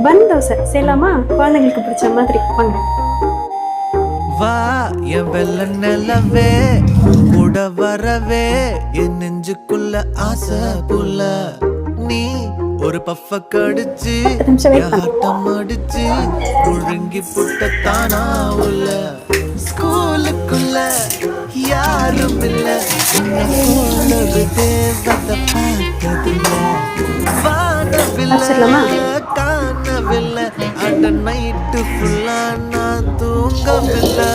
பன் தோசை செய்யலாமா? குழந்தைங்களுக்கு பிடிச்ச மாதிரி. வாங்க. வா என் வெள்ள நிலவே கூட வரவே என் நெஞ்சுக்குள்ள ஆசை புள்ள நீ ஒரு பஃப கடிச்சு ஆட்டம் அடிச்சு ஒழுங்கி புட்டத்தானா உள்ள ஸ்கூலுக்குள்ள யாரும் இல்ல ஒரு தேவதை பார்த்ததில்ல வானவில்லை காணவில்லை அட நைட்டு ஃபுல்லா நான் தூங்கவில்லை